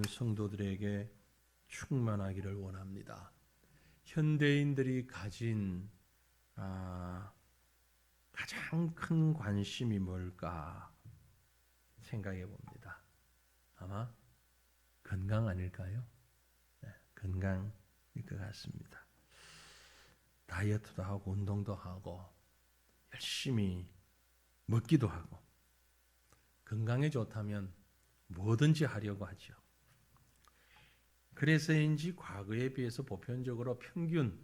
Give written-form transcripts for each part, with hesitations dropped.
모든 성도들에게 충만하기를 원합니다. 현대인들이 가진 가장 큰 관심이 뭘까 생각해 봅니다. 아마 건강 아닐까요? 네, 건강일 것 같습니다. 다이어트도 하고 운동도 하고 열심히 먹기도 하고 건강에 좋다면 뭐든지 하려고 하죠. 그래서인지 과거에 비해서 보편적으로 평균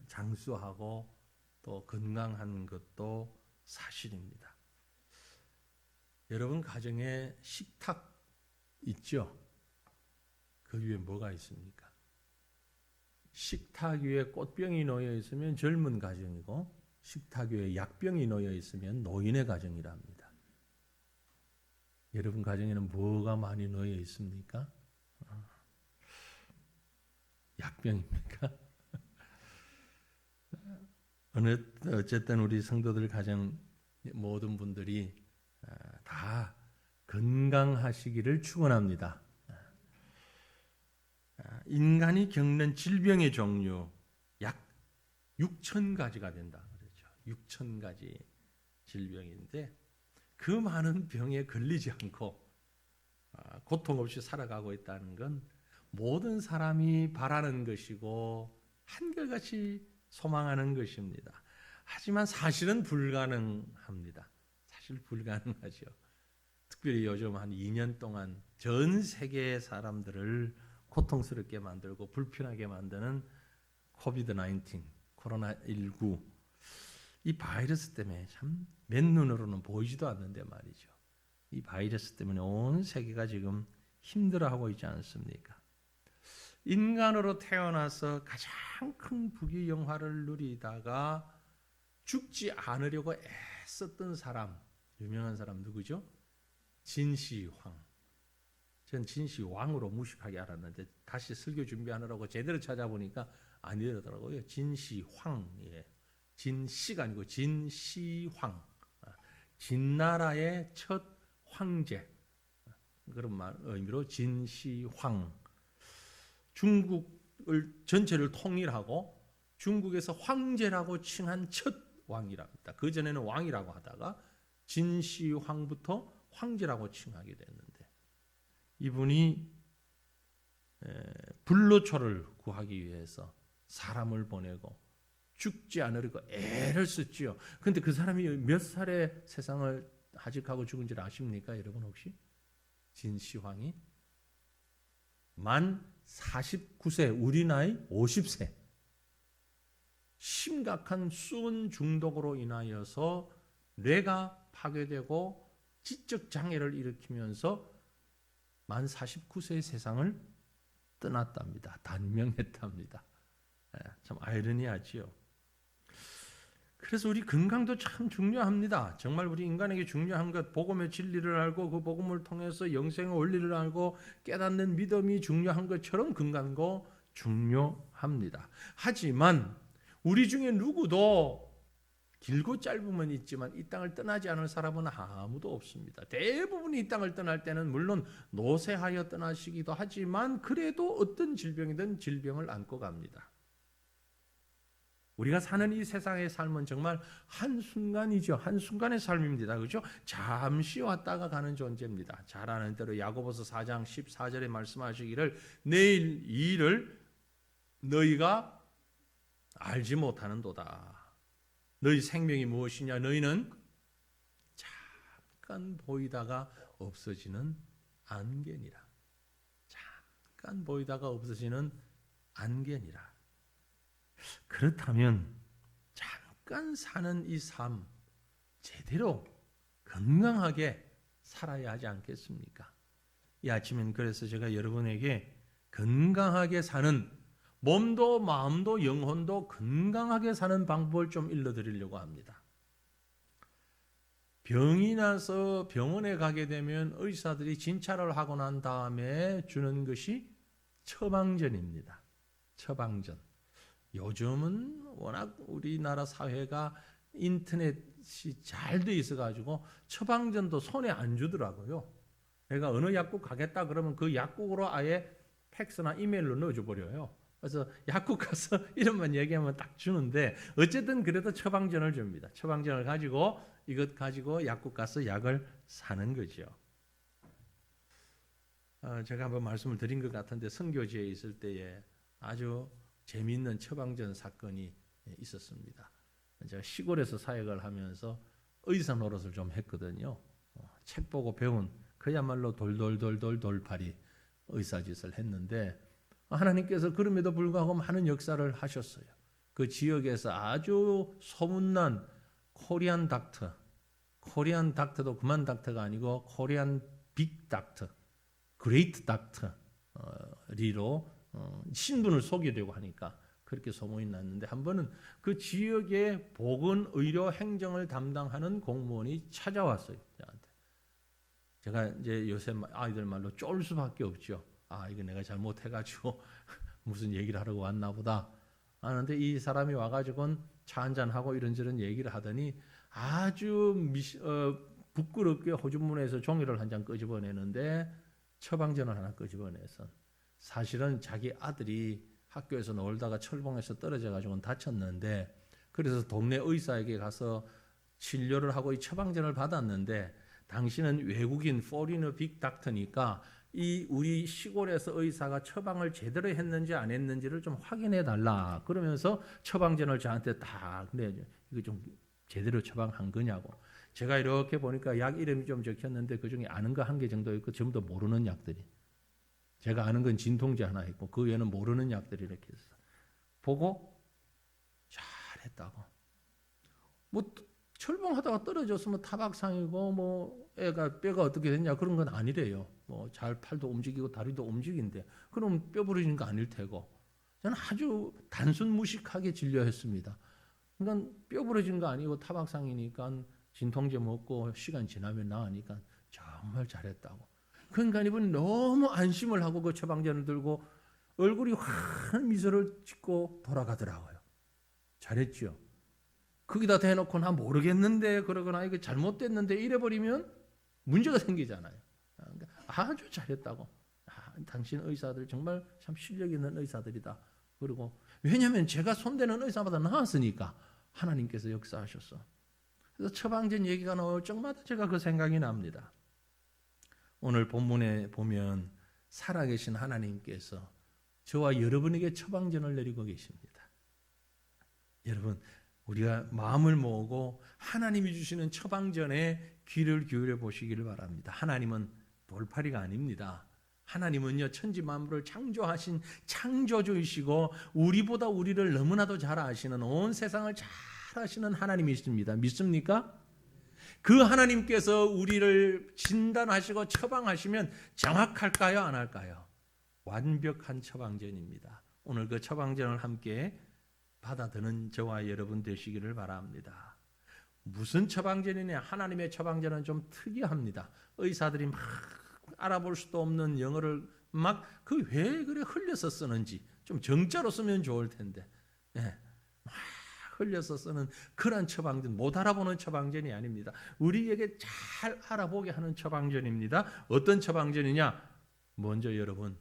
장수하고 또 건강한 것도 사실입니다. 여러분 가정에 식탁 있죠? 그 위에 뭐가 있습니까? 식탁 위에 꽃병이 놓여 있으면 젊은 가정이고 식탁 위에 약병이 놓여 있으면 노인의 가정이라 합니다. 여러분 가정에는 뭐가 많이 놓여 있습니까? 약병입니까? 어쨌든 우리 성도들 가정 모든 분들이 다 건강하시기를 축원합니다. 인간이 겪는 질병의 종류 약 6,000가지가 된다 그러죠. 6,000가지 질병인데 그 많은 병에 걸리지 않고 고통 없이 살아가고 있다는 건 모든 사람이 바라는 것이고 한결같이 소망하는 것입니다. 하지만 사실은 불가능합니다. 사실 불가능하죠. 특별히 요즘 한 2년 동안 전 세계의 사람들을 고통스럽게 만들고 불편하게 만드는 코비드-19, 코로나19 이 바이러스 때문에 참 맨눈으로는 보이지도 않는데 말이죠. 이 바이러스 때문에 온 세계가 지금 힘들어하고 있지 않습니까? 인간으로 태어나서 가장 큰 부귀영화를 누리다가 죽지 않으려고 애썼던 사람, 유명한 사람 누구죠? 진시황. 전 진시황으로 무식하게 알았는데 다시 설교 준비하느라고 제대로 찾아보니까 아니더라고요. 진시황. 예. 진시가 아니고 진시황. 진나라의 첫 황제. 그런 의미로 진시황. 중국을 전체를 통일하고 중국에서 황제라고 칭한 첫 왕이랍니다. 그 전에는 왕이라고 하다가 진시황부터 황제라고 칭하게 됐는데 이분이 불로초를 구하기 위해서 사람을 보내고 죽지 않으려고 애를 썼지요. 그런데 그 사람이 몇 살에 세상을 하직하고 죽은 줄 아십니까? 여러분 혹시? 진시황이 만 49세, 우리 나이 50세. 심각한 수은 중독으로 인하여서 뇌가 파괴되고 지적 장애를 일으키면서 만 49세의 세상을 떠났답니다. 단명했답니다. 참 아이러니하지요. 그래서 우리 건강도 참 중요합니다. 정말 우리 인간에게 중요한 것, 복음의 진리를 알고 그 복음을 통해서 영생의 원리를 알고 깨닫는 믿음이 중요한 것처럼 건강도 중요합니다. 하지만 우리 중에 누구도 길고 짧으면 있지만 이 땅을 떠나지 않을 사람은 아무도 없습니다. 대부분이 이 땅을 떠날 때는 물론 노쇠하여 떠나시기도 하지만 그래도 어떤 질병이든 질병을 안고 갑니다. 우리가 사는 이 세상의 삶은 정말 한순간이죠. 한순간의 삶입니다. 그렇죠? 잠시 왔다가 가는 존재입니다. 잘 아는 대로 야고보서 4장 14절에 말씀하시기를 내일 이 일을 너희가 알지 못하는도다. 너희 생명이 무엇이냐? 너희는 잠깐 보이다가 없어지는 안개니라. 잠깐 보이다가 없어지는 안개니라. 그렇다면 잠깐 사는 이 삶 제대로 건강하게 살아야 하지 않겠습니까? 이 아침엔 그래서 제가 여러분에게 건강하게 사는 몸도 마음도 영혼도 건강하게 사는 방법을 좀 일러드리려고 합니다. 병이 나서 병원에 가게 되면 의사들이 진찰을 하고 난 다음에 주는 것이 처방전입니다. 처방전. 요즘은 워낙 우리나라 사회가 인터넷이 잘 돼 있어가지고 처방전도 손에 안 주더라고요. 제가 어느 약국 가겠다 그러면 그 약국으로 아예 팩스나 이메일로 넣어줘 버려요. 그래서 약국 가서 이름만 얘기하면 딱 주는데 어쨌든 그래도 처방전을 줍니다. 처방전을 가지고 이것 가지고 약국 가서 약을 사는 거죠. 제가 한번 말씀을 드린 것 같은데 선교지에 있을 때에 아주 재미있는 처방전 사건이 있었습니다. 제가 시골에서 사역을 하면서 의사 노릇을 좀 했거든요. 책 보고 배운 그야말로 돌돌돌돌 돌팔이 의사 짓을 했는데 하나님께서 그럼에도 불구하고 많은 역사를 하셨어요. 그 지역에서 아주 소문난 코리안 닥터도 그만 닥터가 아니고 코리안 빅 닥터, 그레이트 닥터 리로 신분을 속이려고 하니까 그렇게 소문이 났는데 한 번은 그 지역의 보건 의료 행정을 담당하는 공무원이 찾아왔어요. 저한테. 제가 이제 요새 아이들 말로 쫄 수밖에 없죠. 이거 내가 잘못해가지고 무슨 얘기를 하려고 왔나 보다 하는데 이 사람이 와가지고는 차 한잔하고 이런저런 얘기를 하더니 아주 부끄럽게 호주문에서 종이를 한 장 끄집어내는데 처방전을 하나 끄집어내서 사실은 자기 아들이 학교에서 놀다가 철봉에서 떨어져가지고 다쳤는데 그래서 동네 의사에게 가서 치료를 하고 이 처방전을 받았는데 당신은 외국인 포리너 빅 닥터니까 이 우리 시골에서 의사가 처방을 제대로 했는지 안 했는지를 좀 확인해 달라 그러면서 처방전을 저한테 딱 내줘. 이거 좀 제대로 처방한 거냐고. 제가 이렇게 보니까 약 이름이 좀 적혔는데 그중에 아는 거 한 개 정도 있고 전부 다 모르는 약들이. 제가 아는 건 진통제 하나 있고 그 외에는 모르는 약들이 이렇게 있어. 보고 잘했다고. 뭐 철봉하다가 떨어졌으면 타박상이고 뭐 애가 뼈가 어떻게 됐냐 그런 건 아니래요. 뭐 잘 팔도 움직이고 다리도 움직인데 그럼 뼈 부러지는 거 아닐 테고. 저는 아주 단순 무식하게 진료했습니다. 그러니까 뼈 부러지는 거 아니고 타박상이니까 진통제 먹고 시간 지나면 나으니까 정말 잘했다고. 그러니까 이분이 너무 안심을 하고 그 처방전을 들고 얼굴이 환한 미소를 짓고 돌아가더라고요. 잘했죠. 거기다 대놓고 나 모르겠는데 그러거나 이거 잘못됐는데 이래버리면 문제가 생기잖아요. 그러니까 아주 잘했다고. 당신 의사들 정말 참 실력 있는 의사들이다. 그리고 왜냐하면 제가 손대는 의사보다 나았으니까 하나님께서 역사하셨어. 그래서 처방전 얘기가 나올 적마다 제가 그 생각이 납니다. 오늘 본문에 보면 살아계신 하나님께서 저와 여러분에게 처방전을 내리고 계십니다. 여러분 우리가 마음을 모으고 하나님이 주시는 처방전에 귀를 기울여 보시기를 바랍니다. 하나님은 돌팔이가 아닙니다. 하나님은요 천지 만물을 창조하신 창조주이시고 우리보다 우리를 너무나도 잘 아시는 온 세상을 잘 아시는 하나님이십니다. 믿습니까? 그 하나님께서 우리를 진단하시고 처방하시면 정확할까요? 안 할까요? 완벽한 처방전입니다. 오늘 그 처방전을 함께 받아드는 저와 여러분 되시기를 바랍니다. 무슨 처방전이냐? 하나님의 처방전은 좀 특이합니다. 의사들이 막 알아볼 수도 없는 영어를 막 그 왜 그래 흘려서 쓰는지 좀 정자로 쓰면 좋을 텐데 막 흘려서 쓰는 그런 처방전, 못 알아보는 처방전이 아닙니다. 우리에게 잘 알아보게 하는 처방전입니다. 어떤 처방전이냐? 먼저 여러분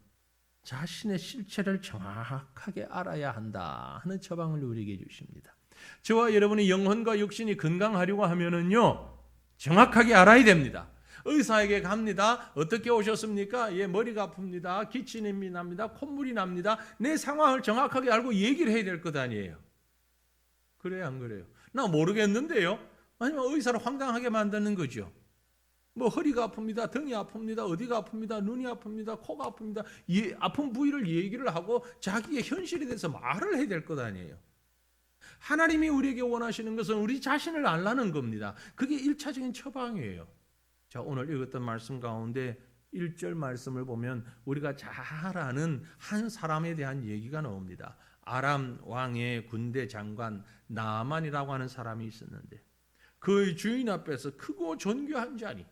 자신의 실체를 정확하게 알아야 한다 하는 처방을 우리에게 주십니다. 저와 여러분의 영혼과 육신이 건강하려고 하면은요 정확하게 알아야 됩니다. 의사에게 갑니다. 어떻게 오셨습니까? 머리가 아픕니다. 기침이 납니다. 콧물이 납니다. 내 상황을 정확하게 알고 얘기를 해야 될 것 아니에요. 그래요, 안 그래요? 나 모르겠는데요. 아니면 의사를 황당하게 만드는 거죠. 뭐 허리가 아픕니다. 등이 아픕니다. 어디가 아픕니다. 눈이 아픕니다. 코가 아픕니다. 아픈 부위를 얘기를 하고 자기의 현실에 대해서 말을 해야 될 것 아니에요. 하나님이 우리에게 원하시는 것은 우리 자신을 알라는 겁니다. 그게 1차적인 처방이에요. 자, 오늘 읽었던 말씀 가운데 1절 말씀을 보면 우리가 잘 아는 한 사람에 대한 얘기가 나옵니다. 아람 왕의 군대 장관 나만이라고 하는 사람이 있었는데 그의 주인 앞에서 크고 존귀한 자니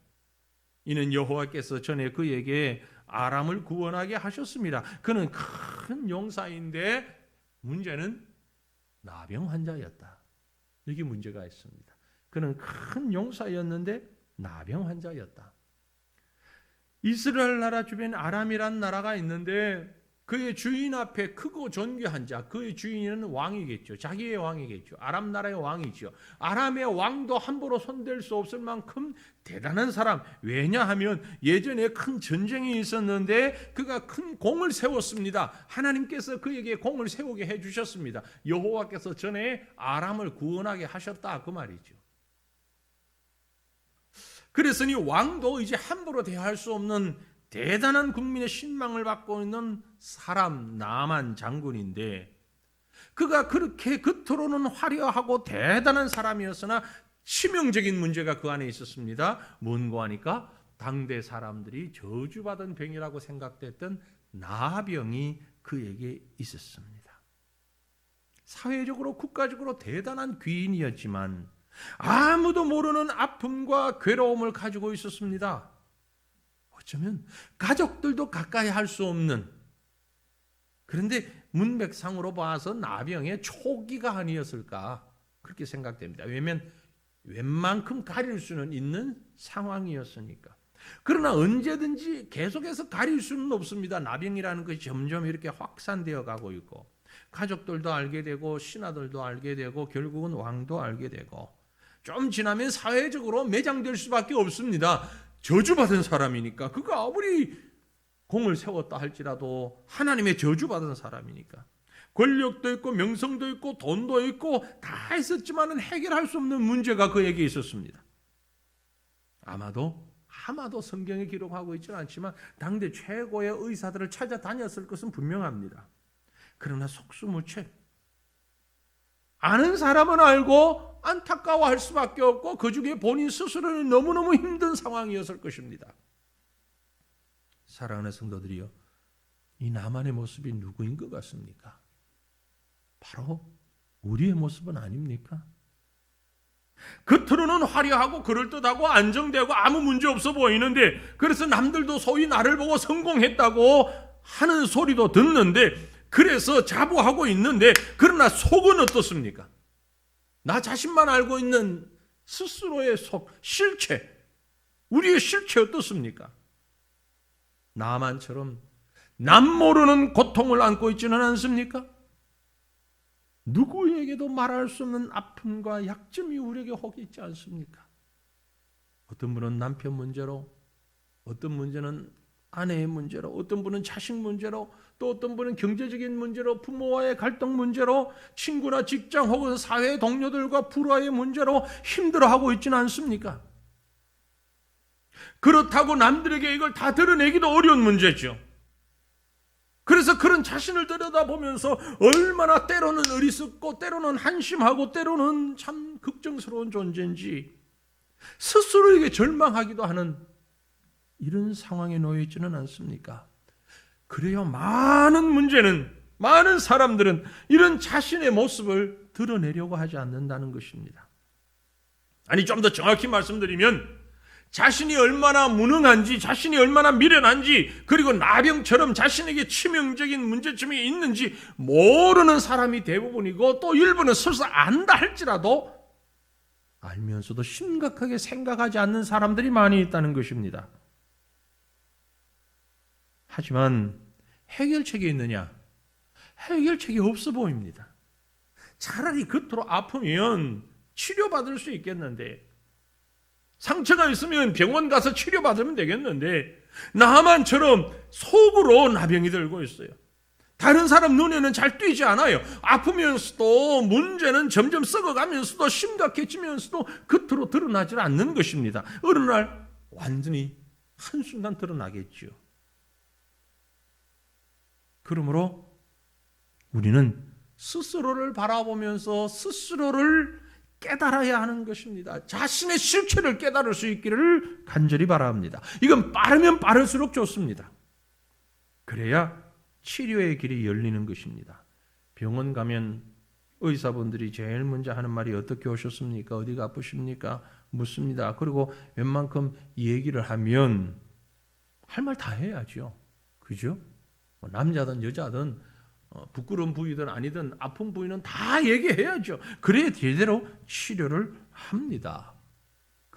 이는 여호와께서 전에 그에게 아람을 구원하게 하셨습니다. 그는 큰 용사인데 문제는 나병 환자였다. 여기 문제가 있습니다. 그는 큰 용사였는데 나병 환자였다. 이스라엘 나라 주변에 아람이란 나라가 있는데 그의 주인 앞에 크고 존귀한 자, 그의 주인은 왕이겠죠. 자기의 왕이겠죠. 아람 나라의 왕이죠. 아람의 왕도 함부로 손댈 수 없을 만큼 대단한 사람. 왜냐하면 예전에 큰 전쟁이 있었는데 그가 큰 공을 세웠습니다. 하나님께서 그에게 공을 세우게 해주셨습니다. 여호와께서 전에 아람을 구원하게 하셨다 그 말이죠. 그랬으니 왕도 이제 함부로 대할 수 없는 대단한 국민의 신망을 받고 있는 사람 나만 장군인데 그가 그렇게 겉으로는 화려하고 대단한 사람이었으나 치명적인 문제가 그 안에 있었습니다. 뭔고 하니까 당대 사람들이 저주받은 병이라고 생각됐던 나병이 그에게 있었습니다. 사회적으로 국가적으로 대단한 귀인이었지만 아무도 모르는 아픔과 괴로움을 가지고 있었습니다. 어쩌면 가족들도 가까이 할 수 없는, 그런데 문맥상으로 봐서 나병의 초기가 아니었을까 그렇게 생각됩니다. 왜냐하면 웬만큼 가릴 수는 있는 상황이었으니까. 그러나 언제든지 계속해서 가릴 수는 없습니다. 나병이라는 것이 점점 이렇게 확산되어 가고 있고 가족들도 알게 되고 신하들도 알게 되고 결국은 왕도 알게 되고 좀 지나면 사회적으로 매장될 수밖에 없습니다. 저주받은 사람이니까. 그가 아무리 공을 세웠다 할지라도 하나님의 저주받은 사람이니까. 권력도 있고 명성도 있고 돈도 있고 다 있었지만 해결할 수 없는 문제가 그에게 있었습니다. 아마도 성경에 기록하고 있지는 않지만 당대 최고의 의사들을 찾아다녔을 것은 분명합니다. 그러나 속수무책 아는 사람은 알고 안타까워할 수밖에 없고 그 중에 본인 스스로는 너무너무 힘든 상황이었을 것입니다. 사랑하는 성도들이요, 이 나만의 모습이 누구인 것 같습니까? 바로 우리의 모습은 아닙니까? 겉으로는 화려하고 그럴듯하고 안정되고 아무 문제 없어 보이는데 그래서 남들도 소위 나를 보고 성공했다고 하는 소리도 듣는데 그래서 자부하고 있는데 그러나 속은 어떻습니까? 나 자신만 알고 있는 스스로의 속, 실체, 우리의 실체 어떻습니까? 나만처럼 남 모르는 고통을 안고 있지는 않습니까? 누구에게도 말할 수 없는 아픔과 약점이 우리에게 혹 있지 않습니까? 어떤 분은 남편 문제로, 어떤 문제는 아내의 문제로, 어떤 분은 자식 문제로, 또 어떤 분은 경제적인 문제로, 부모와의 갈등 문제로, 친구나 직장 혹은 사회 동료들과 불화의 문제로 힘들어하고 있지는 않습니까? 그렇다고 남들에게 이걸 다 드러내기도 어려운 문제죠. 그래서 그런 자신을 들여다보면서 얼마나 때로는 어리석고 때로는 한심하고 때로는 참 걱정스러운 존재인지 스스로에게 절망하기도 하는 이런 상황에 놓여 있지는 않습니까? 그래요, 많은 사람들은 이런 자신의 모습을 드러내려고 하지 않는다는 것입니다. 아니, 좀 더 정확히 말씀드리면 자신이 얼마나 무능한지, 자신이 얼마나 미련한지, 그리고 나병처럼 자신에게 치명적인 문제점이 있는지 모르는 사람이 대부분이고 또 일부는 설사 안다 할지라도 알면서도 심각하게 생각하지 않는 사람들이 많이 있다는 것입니다. 하지만 해결책이 있느냐? 해결책이 없어 보입니다. 차라리 겉으로 아프면 치료받을 수 있겠는데, 상처가 있으면 병원 가서 치료받으면 되겠는데 나만처럼 속으로 나병이 들고 있어요. 다른 사람 눈에는 잘 띄지 않아요. 아프면서도 문제는 점점 썩어가면서도 심각해지면서도 겉으로 드러나지 않는 것입니다. 어느 날 완전히 한순간 드러나겠죠. 그러므로 우리는 스스로를 바라보면서 스스로를 깨달아야 하는 것입니다. 자신의 실체를 깨달을 수 있기를 간절히 바랍니다. 이건 빠르면 빠를수록 좋습니다. 그래야 치료의 길이 열리는 것입니다. 병원 가면 의사분들이 제일 먼저 하는 말이 어떻게 오셨습니까? 어디가 아프십니까? 묻습니다. 그리고 웬만큼 얘기를 하면 할 말 다 해야죠. 그죠? 남자든 여자든 부끄러운 부위든 아니든 아픈 부위는 다 얘기해야죠. 그래야 제대로 치료를 합니다.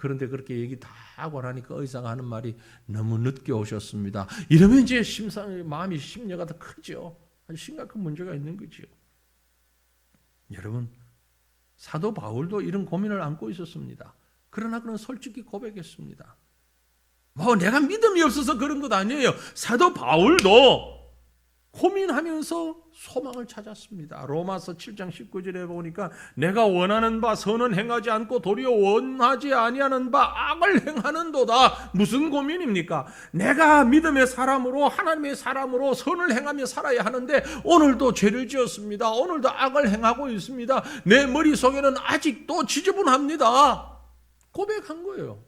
그런데 그렇게 얘기 다 하고 나니까 의사가 하는 말이 너무 늦게 오셨습니다. 이러면 이제 마음이 심려가 더 크죠. 아주 심각한 문제가 있는 거죠. 여러분, 사도 바울도 이런 고민을 안고 있었습니다. 그러나 그는 솔직히 고백했습니다. 내가 믿음이 없어서 그런 것 아니에요. 사도 바울도 고민하면서 소망을 찾았습니다. 로마서 7장 19절에 보니까 내가 원하는 바 선은 행하지 않고 도리어 원하지 아니하는 바 악을 행하는도다. 무슨 고민입니까? 내가 믿음의 사람으로 하나님의 사람으로 선을 행하며 살아야 하는데 오늘도 죄를 지었습니다. 오늘도 악을 행하고 있습니다. 내 머릿속에는 아직도 지저분합니다. 고백한 거예요.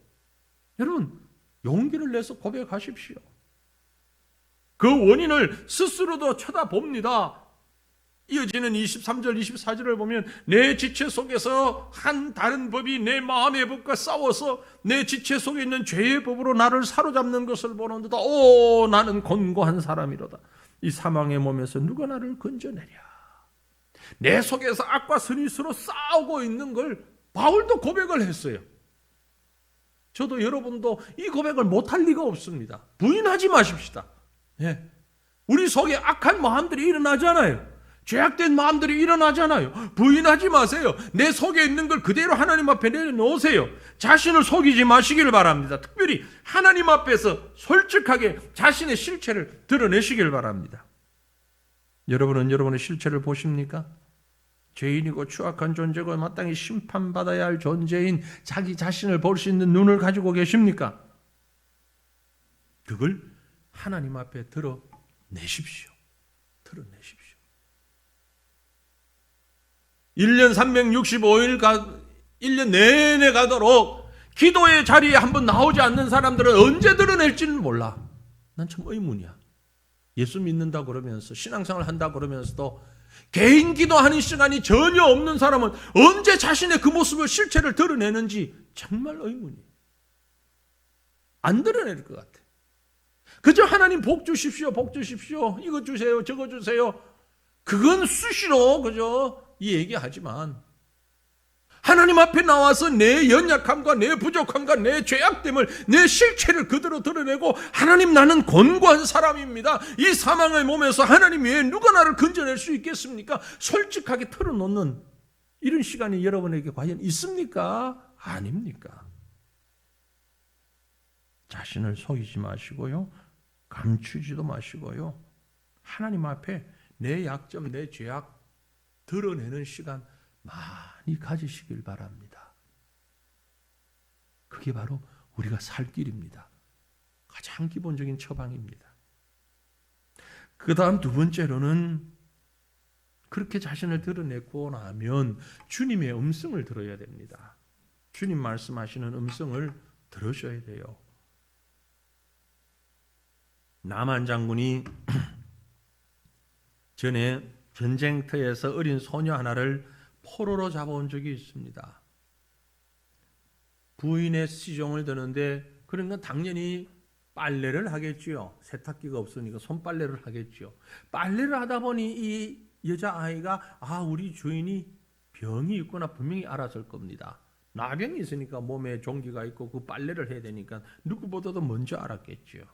여러분, 용기를 내서 고백하십시오. 그 원인을 스스로도 쳐다봅니다. 이어지는 23절, 24절을 보면 내 지체 속에서 한 다른 법이 내 마음의 법과 싸워서 내 지체 속에 있는 죄의 법으로 나를 사로잡는 것을 보는도다. 오, 나는 곤고한 사람이로다. 이 사망의 몸에서 누가 나를 건져내랴. 내 속에서 악과 선이 서로 싸우고 있는 걸 바울도 고백을 했어요. 저도 여러분도 이 고백을 못할 리가 없습니다. 부인하지 마십시다. 예. 우리 속에 악한 마음들이 일어나잖아요. 죄악된 마음들이 일어나잖아요. 부인하지 마세요. 내 속에 있는 걸 그대로 하나님 앞에 내려놓으세요. 자신을 속이지 마시길 바랍니다. 특별히 하나님 앞에서 솔직하게 자신의 실체를 드러내시길 바랍니다. 여러분은 여러분의 실체를 보십니까? 죄인이고 추악한 존재고 마땅히 심판받아야 할 존재인 자기 자신을 볼 수 있는 눈을 가지고 계십니까? 그걸 하나님 앞에 드러내십시오. 드러내십시오. 1년 365일 1년 내내 가도록 기도의 자리에 한번 나오지 않는 사람들은 언제 드러낼지는 몰라. 난 참 의문이야. 예수 믿는다 그러면서 신앙생활 한다 그러면서도 개인 기도하는 시간이 전혀 없는 사람은 언제 자신의 그 모습을 실체를 드러내는지 정말 의문이에요. 안 드러낼 것 같아. 그저 하나님 복 주십시오, 복 주십시오, 이거 주세요, 저거 주세요. 그건 수시로 그저 이 얘기하지만 하나님 앞에 나와서 내 연약함과 내 부족함과 내 죄악됨을 내 실체를 그대로 드러내고 하나님 나는 곤고한 사람입니다. 이 사망의 몸에서 하나님 외에 누가 나를 건져낼 수 있겠습니까? 솔직하게 털어놓는 이런 시간이 여러분에게 과연 있습니까? 아닙니까? 자신을 속이지 마시고요. 감추지도 마시고요. 하나님 앞에 내 약점, 내 죄악 드러내는 시간 많이 가지시길 바랍니다. 그게 바로 우리가 살 길입니다. 가장 기본적인 처방입니다. 그 다음 두 번째로는 그렇게 자신을 드러내고 나면 주님의 음성을 들어야 됩니다. 주님 말씀하시는 음성을 들으셔야 돼요. 나만 장군이 전에 전쟁터에서 어린 소녀 하나를 포로로 잡아온 적이 있습니다. 부인의 시종을 드는데 그러니까 당연히 빨래를 하겠지요. 세탁기가 없으니까 손빨래를 하겠지요. 빨래를 하다 보니 이 여자아이가 우리 주인이 병이 있구나 분명히 알았을 겁니다. 나병이 있으니까 몸에 종기가 있고 그 빨래를 해야 되니까 누구보다도 먼저 알았겠지요.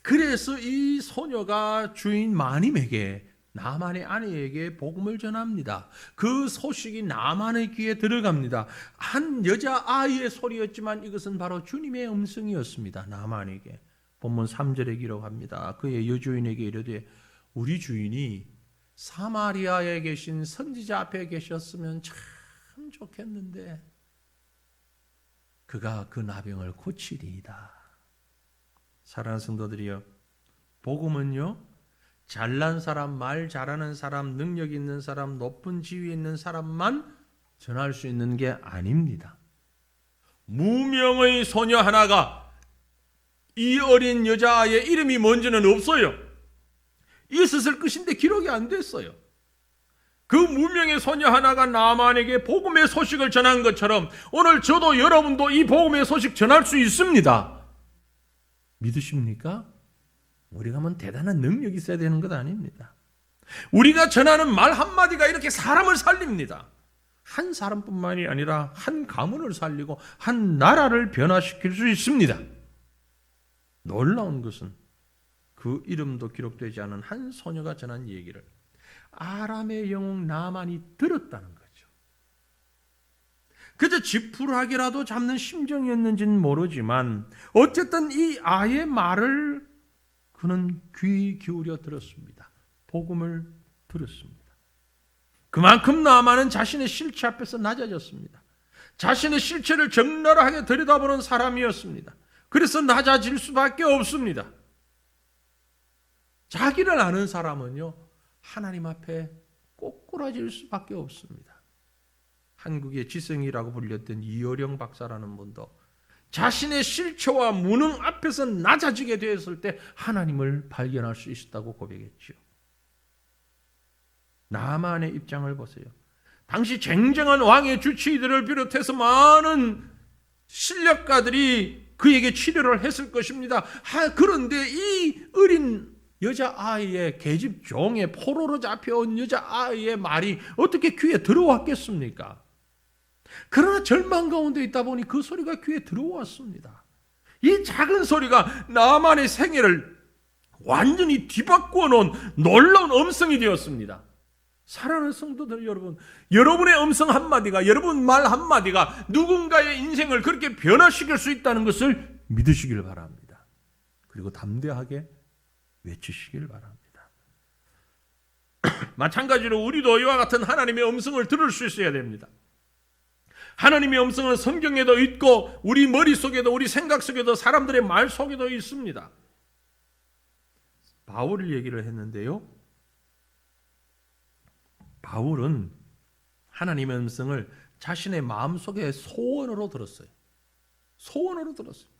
그래서 이 소녀가 주인 마님에게 나만의 아내에게 복음을 전합니다. 그 소식이 나만의 귀에 들어갑니다. 한 여자아이의 소리였지만 이것은 바로 주님의 음성이었습니다. 나만에게. 본문 3절에 기록합니다. 그의 여주인에게 이르되 우리 주인이 사마리아에 계신 선지자 앞에 계셨으면 참 좋겠는데 그가 그 나병을 고치리이다. 사랑하는 성도들이여, 복음은요 잘난 사람, 말 잘하는 사람, 능력 있는 사람, 높은 지위에 있는 사람만 전할 수 있는 게 아닙니다. 무명의 소녀 하나가 이 어린 여자의 이름이 뭔지는 없어요. 있었을 것인데 기록이 안 됐어요. 그 무명의 소녀 하나가 나만에게 복음의 소식을 전한 것처럼 오늘 저도 여러분도 이 복음의 소식 전할 수 있습니다. 믿으십니까? 우리가 뭐 대단한 능력이 있어야 되는 것 아닙니다. 우리가 전하는 말 한마디가 이렇게 사람을 살립니다. 한 사람뿐만이 아니라 한 가문을 살리고 한 나라를 변화시킬 수 있습니다. 놀라운 것은 그 이름도 기록되지 않은 한 소녀가 전한 얘기를 아람의 영웅 나만이 들었다는 거죠. 그저 지푸라기라도 잡는 심정이었는지는 모르지만 어쨌든 이 아이의 말을 그는 귀 기울여 들었습니다. 복음을 들었습니다. 그만큼 나만은 자신의 실체 앞에서 낮아졌습니다. 자신의 실체를 적나라하게 들여다보는 사람이었습니다. 그래서 낮아질 수밖에 없습니다. 자기를 아는 사람은요, 하나님 앞에 꼬꾸라질 수밖에 없습니다. 한국의 지성이라고 불렸던 이어령 박사라는 분도 자신의 실체와 무능 앞에서 낮아지게 되었을 때 하나님을 발견할 수 있었다고 고백했죠. 나만의 입장을 보세요. 당시 쟁쟁한 왕의 주치의들을 비롯해서 많은 신력가들이 그에게 치료를 했을 것입니다. 그런데 이 어린 여자아이의 계집 종의 포로로 잡혀온 여자아이의 말이 어떻게 귀에 들어왔겠습니까? 그러나 절망 가운데 있다 보니 그 소리가 귀에 들어왔습니다. 이 작은 소리가 나만의 생애를 완전히 뒤바꾸어 놓은 놀라운 음성이 되었습니다. 사랑하는 성도들 여러분, 여러분의 음성 한마디가, 여러분 말 한마디가 누군가의 인생을 그렇게 변화시킬 수 있다는 것을 믿으시길 바랍니다. 그리고 담대하게 외치시길 바랍니다. 마찬가지로 우리도 이와 같은 하나님의 음성을 들을 수 있어야 됩니다. 하나님의 음성은 성경에도 있고 우리 머릿속에도 우리 생각 속에도 사람들의 말 속에도 있습니다. 바울을 얘기를 했는데요. 바울은 하나님의 음성을 자신의 마음속에 소원으로 들었어요. 소원으로 들었어요.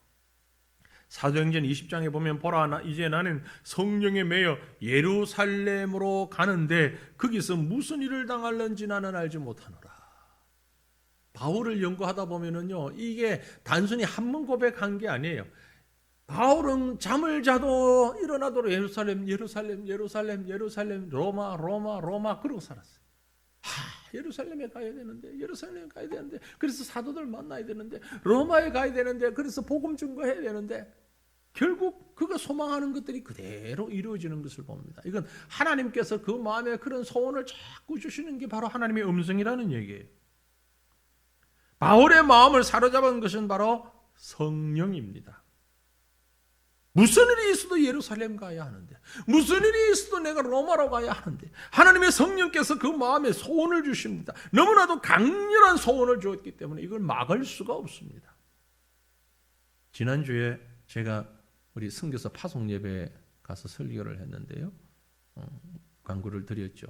사도행전 20장에 보면 보라 이제 나는 성령에 매여 예루살렘으로 가는데 거기서 무슨 일을 당할는지 나는 알지 못하노라. 바울을 연구하다 보면은요, 이게 단순히 한문 고백한 게 아니에요. 바울은 잠을 자도 일어나도록 예루살렘, 예루살렘, 예루살렘, 예루살렘, 로마, 로마, 로마 그러고 살았어요. 예루살렘에 가야 되는데, 예루살렘에 가야 되는데, 그래서 사도들 만나야 되는데, 로마에 가야 되는데, 그래서 복음 증거해야 되는데, 결국 그가 소망하는 것들이 그대로 이루어지는 것을 봅니다. 이건 하나님께서 그 마음에 그런 소원을 자꾸 주시는 게 바로 하나님의 음성이라는 얘기예요. 바울의 마음을 사로잡은 것은 바로 성령입니다. 무슨 일이 있어도 예루살렘 가야 하는데, 무슨 일이 있어도 내가 로마로 가야 하는데, 하나님의 성령께서 그 마음에 소원을 주십니다. 너무나도 강렬한 소원을 주었기 때문에 이걸 막을 수가 없습니다. 지난주에 제가 우리 선교사 파송 예배에 가서 설교를 했는데요, 광고를 드렸죠.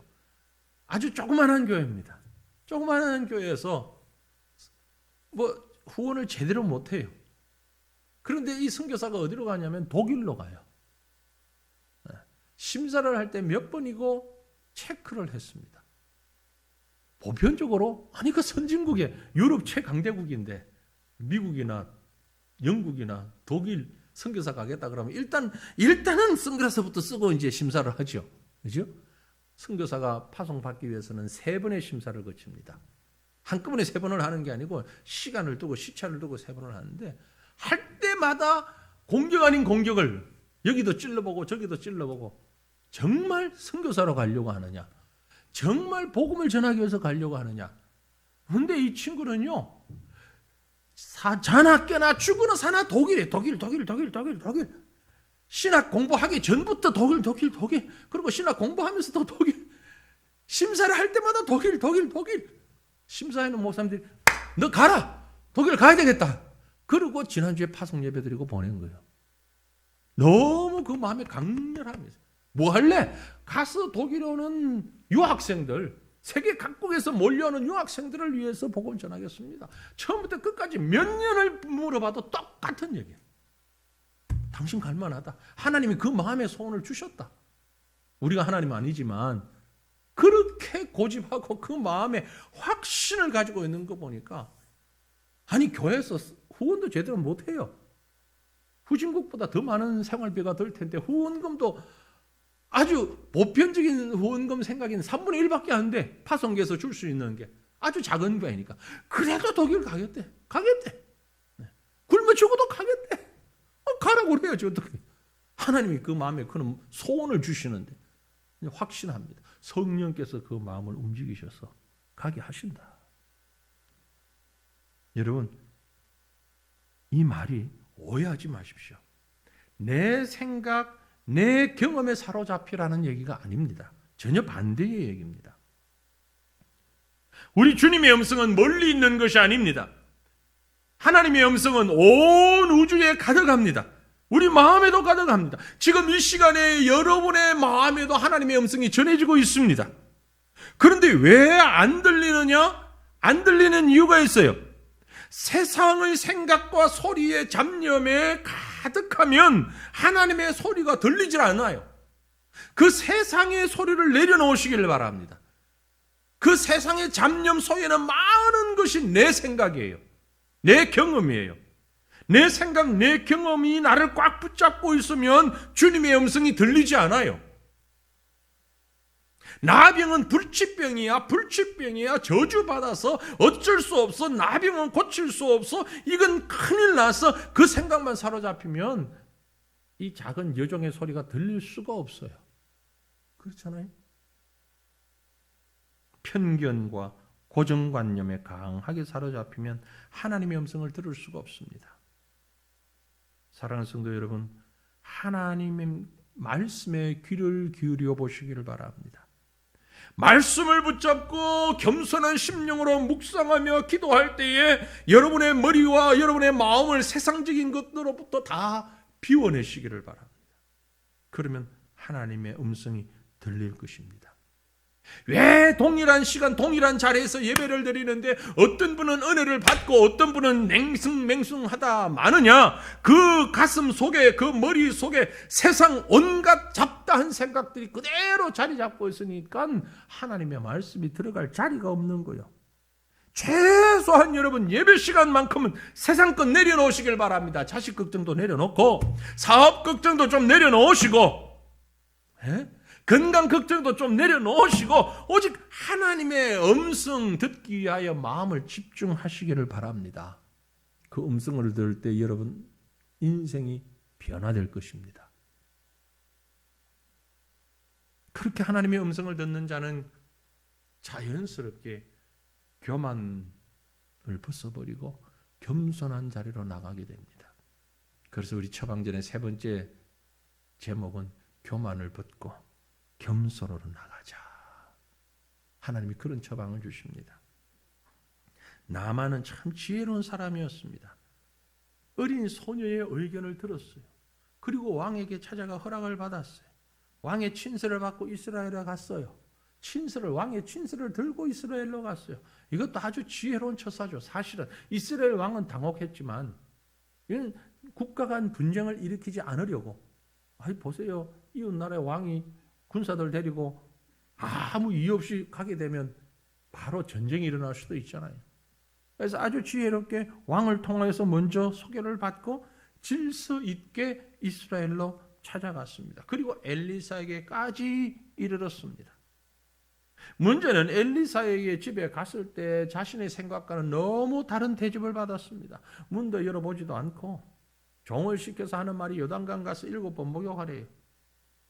아주 조그만한 교회입니다. 조그만한 교회에서 후원을 제대로 못해요. 그런데 이 선교사가 어디로 가냐면 독일로 가요. 심사를 할 때 몇 번이고 체크를 했습니다. 보편적으로 그 선진국에 유럽 최강대국인데 미국이나 영국이나 독일 선교사 가겠다 그러면 일단은 선글라스부터 쓰고 이제 심사를 하죠. 그죠? 선교사가 파송받기 위해서는 3번의 심사를 거칩니다. 한꺼번에 3번을 하는 게 아니고 시간을 두고 시차를 두고 3번을 하는데, 할 때마다 공격 아닌 공격을 여기도 찔러보고 저기도 찔러보고, 정말 선교사로 가려고 하느냐, 정말 복음을 전하기 위해서 가려고 하느냐. 그런데 이 친구는요, 자나 깨나 죽으나 사나 독일. 신학 공부하기 전부터 독일. 그리고 신학 공부하면서도 독일. 심사를 할 때마다 독일. 심사하는 목사님들이 너 가라. 독일 가야 되겠다. 그리고 지난주에 파송 예배 드리고 보낸 거예요. 너무 그 마음에 강렬합니다. 뭐 할래? 가서 독일에 오는 유학생들, 세계 각국에서 몰려오는 유학생들을 위해서 복음 전하겠습니다. 처음부터 끝까지 몇 년을 물어봐도 똑같은 얘기예요. 당신 갈만하다. 하나님이 그 마음에 소원을 주셨다. 우리가 하나님 아니지만 그렇게 고집하고 그 마음에 확신을 가지고 있는 거 보니까, 교회에서 후원도 제대로 못해요. 후진국보다 더 많은 생활비가 들 텐데 후원금도 아주 보편적인 후원금 생각에는 3분의 1밖에 안 돼. 파송계에서 줄 수 있는 게. 아주 작은 교회니까. 그래도 독일 가겠대. 굶어 죽어도 가겠대. 가라고 그래야지 어떻게. 하나님이 그 마음에 그런 소원을 주시는데 확신합니다. 성령께서 그 마음을 움직이셔서 가게 하신다. 여러분, 이 말이 오해하지 마십시오. 내 생각, 내 경험에 사로잡히라는 얘기가 아닙니다. 전혀 반대의 얘기입니다. 우리 주님의 음성은 멀리 있는 것이 아닙니다. 하나님의 음성은 온 우주에 가득합니다. 우리 마음에도 가득합니다. 지금 이 시간에 여러분의 마음에도 하나님의 음성이 전해지고 있습니다. 그런데 왜 안 들리느냐? 안 들리는 이유가 있어요. 세상의 생각과 소리의 잡념에 가득하면 하나님의 소리가 들리질 않아요. 그 세상의 소리를 내려놓으시길 바랍니다. 그 세상의 잡념 속에는 많은 것이 내 생각이에요. 내 경험이에요. 내 생각, 내 경험이 나를 꽉 붙잡고 있으면 주님의 음성이 들리지 않아요. 나병은 불치병이야, 저주받아서 어쩔 수 없어, 나병은 고칠 수 없어, 이건 큰일 나서 그 생각만 사로잡히면 이 작은 여종의 소리가 들릴 수가 없어요. 그렇잖아요? 편견과 고정관념에 강하게 사로잡히면 하나님의 음성을 들을 수가 없습니다. 사랑하는 성도 여러분, 하나님의 말씀에 귀를 기울여 보시기를 바랍니다. 말씀을 붙잡고 겸손한 심령으로 묵상하며 기도할 때에 여러분의 머리와 여러분의 마음을 세상적인 것으로부터 다 비워내시기를 바랍니다. 그러면 하나님의 음성이 들릴 것입니다. 왜 동일한 시간 동일한 자리에서 예배를 드리는데 어떤 분은 은혜를 받고 어떤 분은 맹숭맹숭하다 마느냐? 그 가슴 속에, 그 머리 속에 세상 온갖 잡다한 생각들이 그대로 자리 잡고 있으니까 하나님의 말씀이 들어갈 자리가 없는 거예요. 최소한 여러분 예배 시간만큼은 세상 것 내려놓으시길 바랍니다. 자식 걱정도 내려놓고 사업 걱정도 좀 내려놓으시고 건강 걱정도 좀 내려놓으시고 오직 하나님의 음성 듣기 위하여 마음을 집중하시기를 바랍니다. 그 음성을 들을 때 여러분 인생이 변화될 것입니다. 그렇게 하나님의 음성을 듣는 자는 자연스럽게 교만을 벗어버리고 겸손한 자리로 나가게 됩니다. 그래서 우리 처방전의 세 번째 제목은 교만을 벗고 겸손으로 나가자. 하나님이 그런 처방을 주십니다. 나만은 참 지혜로운 사람이었습니다. 어린 소녀의 의견을 들었어요. 그리고 왕에게 찾아가 허락을 받았어요. 왕의 친서를 받고 이스라엘에 갔어요. 왕의 친서를 들고 이스라엘로 갔어요. 이것도 아주 지혜로운 처사죠. 사실은 이스라엘 왕은 당혹했지만 이건 국가 간 분쟁을 일으키지 않으려고 보세요. 이웃 나라의 왕이 군사들 데리고 아무 이유 없이 가게 되면 바로 전쟁이 일어날 수도 있잖아요. 그래서 아주 지혜롭게 왕을 통해서 먼저 소개를 받고 질서 있게 이스라엘로 찾아갔습니다. 그리고 엘리사에게까지 이르렀습니다. 문제는 엘리사에게 집에 갔을 때 자신의 생각과는 너무 다른 대접을 받았습니다. 문도 열어보지도 않고 종을 시켜서 하는 말이 요단강 가서 7번 목욕하래요.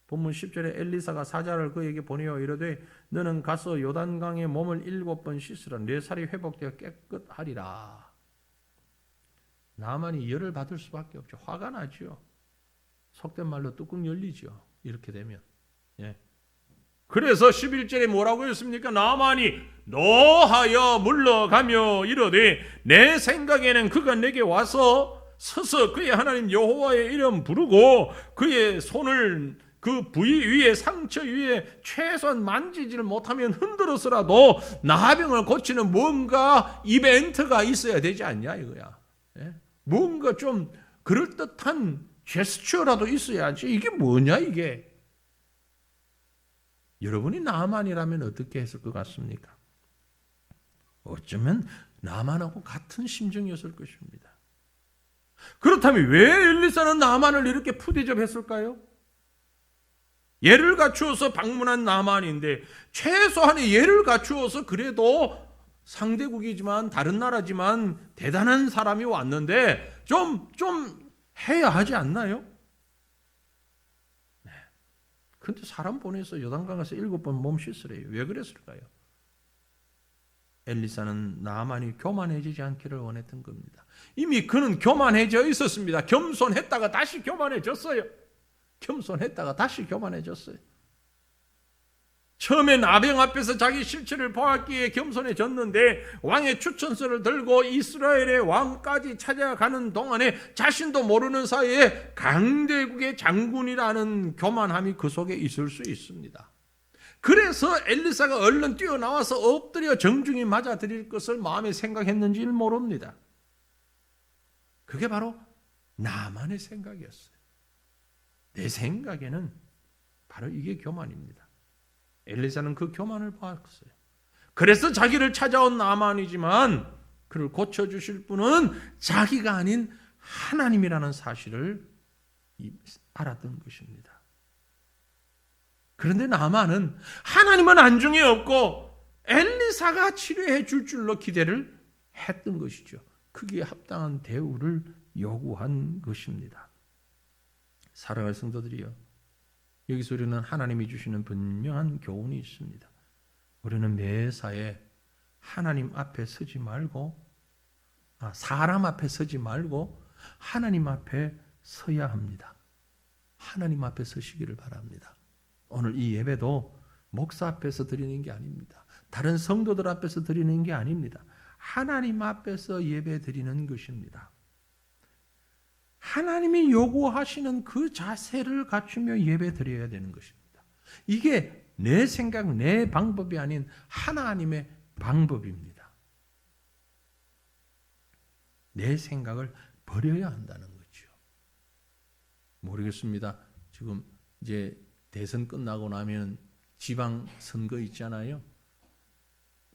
본문 10절에 엘리사가 사자를 그에게 보내어 이르되 너는 가서 요단강에 몸을 7번 씻으라. 네 살이 회복되어 깨끗하리라. 나만이 열을 받을 수밖에 없죠. 화가 나죠. 속된 말로 뚜껑 열리죠. 이렇게 되면. 그래서 11절에 뭐라고 했습니까? 나만이 노하여 물러가며 이르되 내 생각에는 그가 내게 와서 서서 그의 하나님 여호와의 이름 부르고 그의 손을 그 부위 위에 상처 위에 최소한 만지지를 못하면 흔들어서라도 나병을 고치는 뭔가 이벤트가 있어야 되지 않냐 이거야. 뭔가 좀 그럴듯한 제스처라도 있어야지. 이게 뭐냐 이게. 여러분이 나만이라면 어떻게 했을 것 같습니까? 어쩌면 나만하고 같은 심정이었을 것입니다. 그렇다면 왜 엘리사는 나만을 이렇게 푸대접했을까요? 예를 갖추어서 방문한 나만인데 최소한의 예를 갖추어서 그래도 상대국이지만 다른 나라지만 대단한 사람이 왔는데 좀 해야 하지 않나요? 네. 근데 사람 보내서 요단강 가서 7번 몸 씻으래요. 왜 그랬을까요? 엘리사는 나아만이 교만해지지 않기를 원했던 겁니다. 이미 그는 교만해져 있었습니다. 겸손했다가 다시 교만해졌어요. 겸손했다가 다시 교만해졌어요. 처음에 나병 앞에서 자기 실체를 보았기에 겸손해졌는데 왕의 추천서를 들고 이스라엘의 왕까지 찾아가는 동안에 자신도 모르는 사이에 강대국의 장군이라는 교만함이 그 속에 있을 수 있습니다. 그래서 엘리사가 얼른 뛰어나와서 엎드려 정중히 맞아드릴 것을 마음에 생각했는지 모릅니다. 그게 바로 나만의 생각이었어요. 내 생각에는 바로 이게 교만입니다. 엘리사는 그 교만을 봤어요. 그래서 자기를 찾아온 나만이지만 그를 고쳐주실 분은 자기가 아닌 하나님이라는 사실을 알았던 것입니다. 그런데 나만은 하나님은 안중에 없고 엘리사가 치료해 줄 줄로 기대를 했던 것이죠. 그게 합당한 대우를 요구한 것입니다. 사랑하는 성도들이요, 여기서 우리는 하나님이 주시는 분명한 교훈이 있습니다. 우리는 매사에 하나님 앞에 서지 말고 사람 앞에 서지 말고 하나님 앞에 서야 합니다. 하나님 앞에 서시기를 바랍니다. 오늘 이 예배도 목사 앞에서 드리는 게 아닙니다. 다른 성도들 앞에서 드리는 게 아닙니다. 하나님 앞에서 예배 드리는 것입니다. 하나님이 요구하시는 그 자세를 갖추며 예배 드려야 되는 것입니다. 이게 내 생각, 내 방법이 아닌 하나님의 방법입니다. 내 생각을 버려야 한다는 거죠. 모르겠습니다. 지금 이제 대선 끝나고 나면 지방 선거 있잖아요.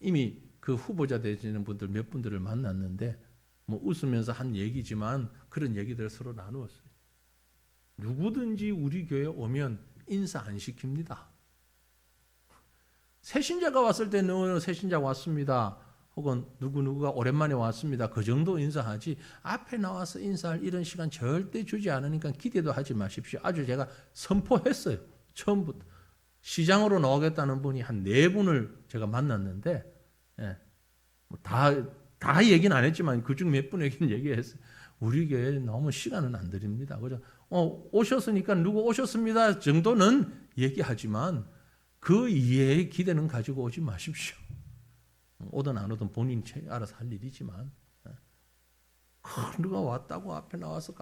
이미 그 후보자 되시는 분들 몇 분들을 만났는데 뭐 웃으면서 한 얘기지만 그런 얘기들을 서로 나누었어요. 누구든지 우리 교회 오면 인사 안 시킵니다. 새신자가 왔을 때는 새신자 왔습니다. 혹은 누구누구가 오랜만에 왔습니다. 그 정도 인사하지 앞에 나와서 인사할 이런 시간 절대 주지 않으니까 기대도 하지 마십시오. 아주 제가 선포했어요. 처음부터. 시장으로 나오겠다는 분이 한 4분을 제가 만났는데 다 얘기는 안 했지만 그중 몇 분에게는 얘기했어요. 우리 교회에 너무 시간은 안 드립니다. 그죠? 오셨으니까 누구 오셨습니다 정도는 얘기하지만 그 이외의 기대는 가지고 오지 마십시오. 오든 안 오든 본인 알아서 할 일이지만 누가 왔다고 앞에 나와서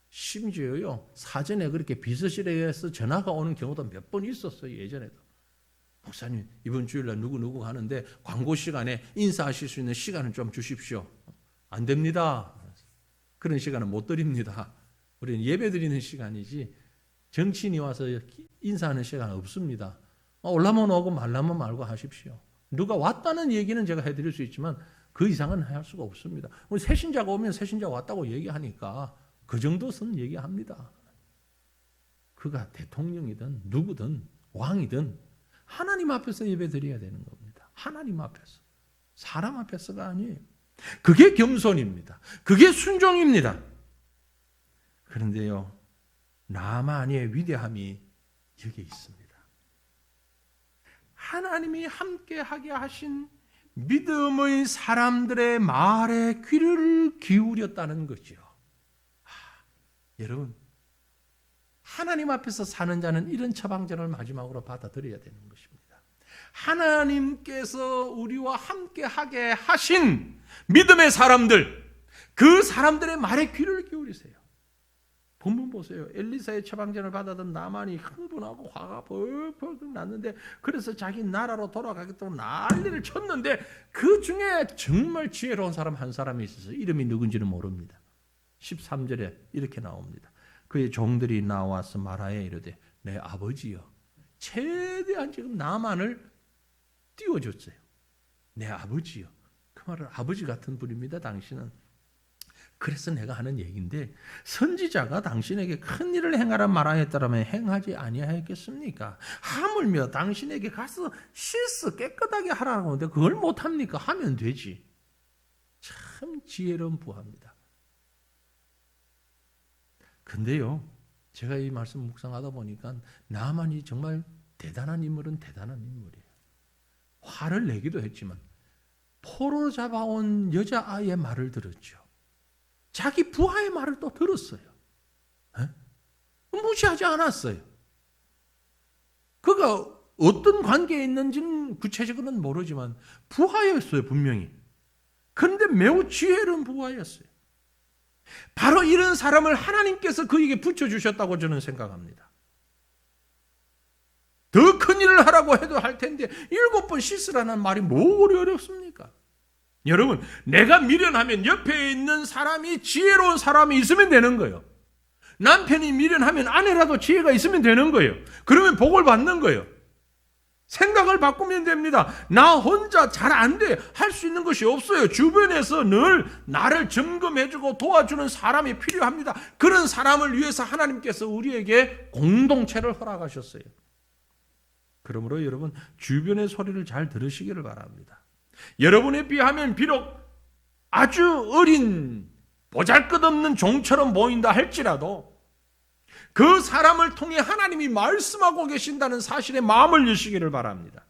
심지어요 사전에 그렇게 비서실에서 전화가 오는 경우도 몇 번 있었어요. 예전에도. 목사님 이번 주일날 누구 가는데 광고 시간에 인사하실 수 있는 시간을 좀 주십시오. 안 됩니다. 그런 시간은 못 드립니다. 우리는 예배 드리는 시간이지 정치인이 와서 인사하는 시간은 없습니다. 올라면 오고 말라면 말고 하십시오. 누가 왔다는 얘기는 제가 해드릴 수 있지만 그 이상은 할 수가 없습니다. 우리 새신자가 오면 새신자 왔다고 얘기하니까 그 정도 선 얘기합니다. 그가 대통령이든 누구든 왕이든 하나님 앞에서 예배 드려야 되는 겁니다. 하나님 앞에서. 사람 앞에서가 아니에요. 그게 겸손입니다. 그게 순종입니다. 그런데요, 나만의 위대함이 여기 있습니다. 하나님이 함께하게 하신 믿음의 사람들의 말에 귀를 기울였다는 거죠. 여러분, 하나님 앞에서 사는 자는 이런 처방전을 마지막으로 받아들여야 되는 것입니다. 하나님께서 우리와 함께하게 하신 믿음의 사람들, 그 사람들의 말에 귀를 기울이세요. 본문 보세요. 엘리사의 처방전을 받아든 나만이 흥분하고 화가 벌벌 났는데 그래서 자기 나라로 돌아가겠다고 난리를 쳤는데 그 중에 정말 지혜로운 사람 한 사람이 있어서 이름이 누군지는 모릅니다. 13절에 이렇게 나옵니다. 그의 종들이 나와서 말하여 이르되 내 아버지여. 최대한 지금 나만을 띄워줬어요. 내 아버지여. 그 말은 아버지 같은 분입니다. 당신은. 그래서 내가 하는 얘기인데 선지자가 당신에게 큰 일을 행하라 말하였다면 행하지 아니하였겠습니까? 하물며 당신에게 가서 씻어 깨끗하게 하라고 하는데 그걸 못합니까? 하면 되지. 참 지혜로운 부하입니다. 근데요, 제가 이 말씀 묵상하다 보니까 나만이 정말 대단한 인물은 대단한 인물이에요. 화를 내기도 했지만 포로 잡아온 여자아이의 말을 들었죠. 자기 부하의 말을 또 들었어요. 무시하지 않았어요. 그가 어떤 관계에 있는지는 구체적으로는 모르지만 부하였어요, 분명히. 그런데 매우 지혜로운 부하였어요. 바로 이런 사람을 하나님께서 그에게 붙여주셨다고 저는 생각합니다. 더 큰 일을 하라고 해도 할 텐데 7번 씻으라는 말이 뭐가 어렵습니까? 여러분, 내가 미련하면 옆에 있는 사람이 지혜로운 사람이 있으면 되는 거예요. 남편이 미련하면 아내라도 지혜가 있으면 되는 거예요. 그러면 복을 받는 거예요. 생각을 바꾸면 됩니다. 나 혼자 잘 안 돼. 할 수 있는 것이 없어요. 주변에서 늘 나를 점검해주고 도와주는 사람이 필요합니다. 그런 사람을 위해서 하나님께서 우리에게 공동체를 허락하셨어요. 그러므로 여러분, 주변의 소리를 잘 들으시기를 바랍니다. 여러분에 비하면 비록 아주 어린 보잘것없는 종처럼 보인다 할지라도 그 사람을 통해 하나님이 말씀하고 계신다는 사실에 마음을 여시기를 바랍니다.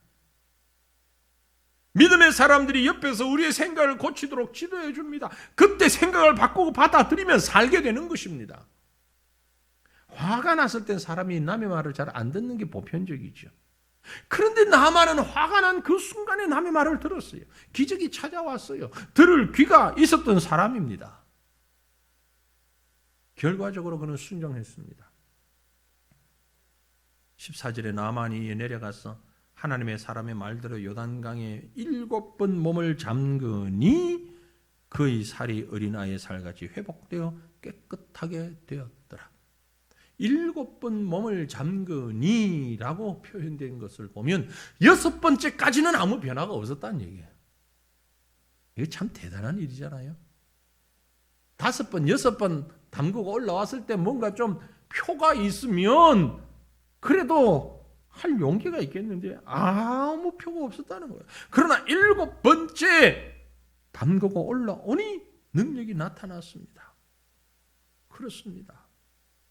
믿음의 사람들이 옆에서 우리의 생각을 고치도록 지도해 줍니다. 그때 생각을 바꾸고 받아들이면 살게 되는 것입니다. 화가 났을 땐 사람이 남의 말을 잘 안 듣는 게 보편적이죠. 그런데 나만은 화가 난 그 순간에 남의 말을 들었어요. 기적이 찾아왔어요. 들을 귀가 있었던 사람입니다. 결과적으로 그는 순종했습니다. 14절에 나만이 내려가서 하나님의 사람의 말대로 요단강에 7번 몸을 잠그니 그의 살이 어린아이의 살같이 회복되어 깨끗하게 되었더라. 7번 몸을 잠그니라고 표현된 것을 보면 6번째까지는 아무 변화가 없었다는 얘기예요. 이게 참 대단한 일이잖아요. 5번, 6번 담그고 올라왔을 때 뭔가 좀 표가 있으면 그래도 할 용기가 있겠는데 아무 표가 없었다는 거예요. 그러나 7번째 담그고 올라오니 능력이 나타났습니다. 그렇습니다.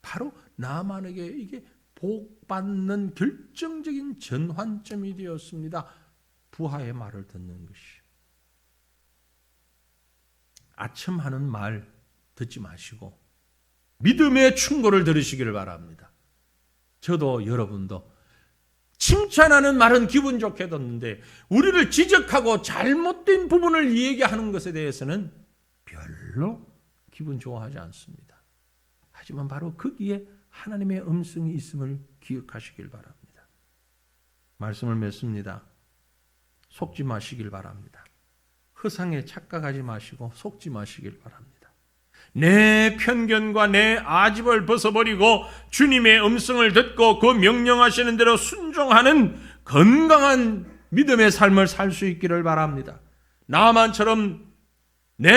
바로 나만에게 이게 복받는 결정적인 전환점이 되었습니다. 부하의 말을 듣는 것이. 아첨하는 말 듣지 마시고 믿음의 충고를 들으시기를 바랍니다. 저도 여러분도 칭찬하는 말은 기분 좋게 듣는데 우리를 지적하고 잘못된 부분을 얘기하는 것에 대해서는 별로 기분 좋아하지 않습니다. 하지만 바로 거기에 하나님의 음성이 있음을 기억하시길 바랍니다. 말씀을 맺습니다. 속지 마시길 바랍니다. 허상에 착각하지 마시고 속지 마시길 바랍니다. 내 편견과 내 아집을 벗어버리고 주님의 음성을 듣고 그 명령하시는 대로 순종하는 건강한 믿음의 삶을 살 수 있기를 바랍니다. 나만처럼 내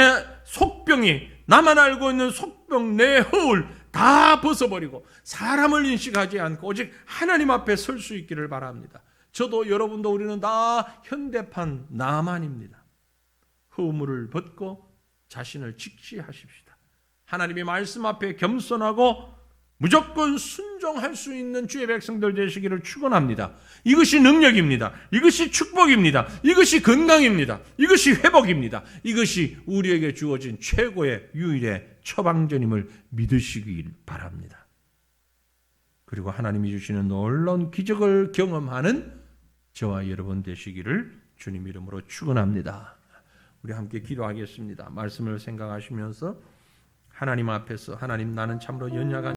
속병이, 나만 알고 있는 속병, 내 허울 다 벗어버리고 사람을 인식하지 않고 오직 하나님 앞에 설 수 있기를 바랍니다. 저도 여러분도 우리는 다 현대판 나만입니다. 허물을 벗고 자신을 직시하십시다. 하나님의 말씀 앞에 겸손하고 무조건 순종할 수 있는 주의 백성들 되시기를 축원합니다. 이것이 능력입니다. 이것이 축복입니다. 이것이 건강입니다. 이것이 회복입니다. 이것이 우리에게 주어진 최고의 유일의 처방전임을 믿으시길 바랍니다. 그리고 하나님이 주시는 놀라운 기적을 경험하는 저와 여러분 되시기를 주님 이름으로 축원합니다. 우리 함께 기도하겠습니다. 말씀을 생각하시면서 하나님 앞에서 하나님 나는 참으로 연약한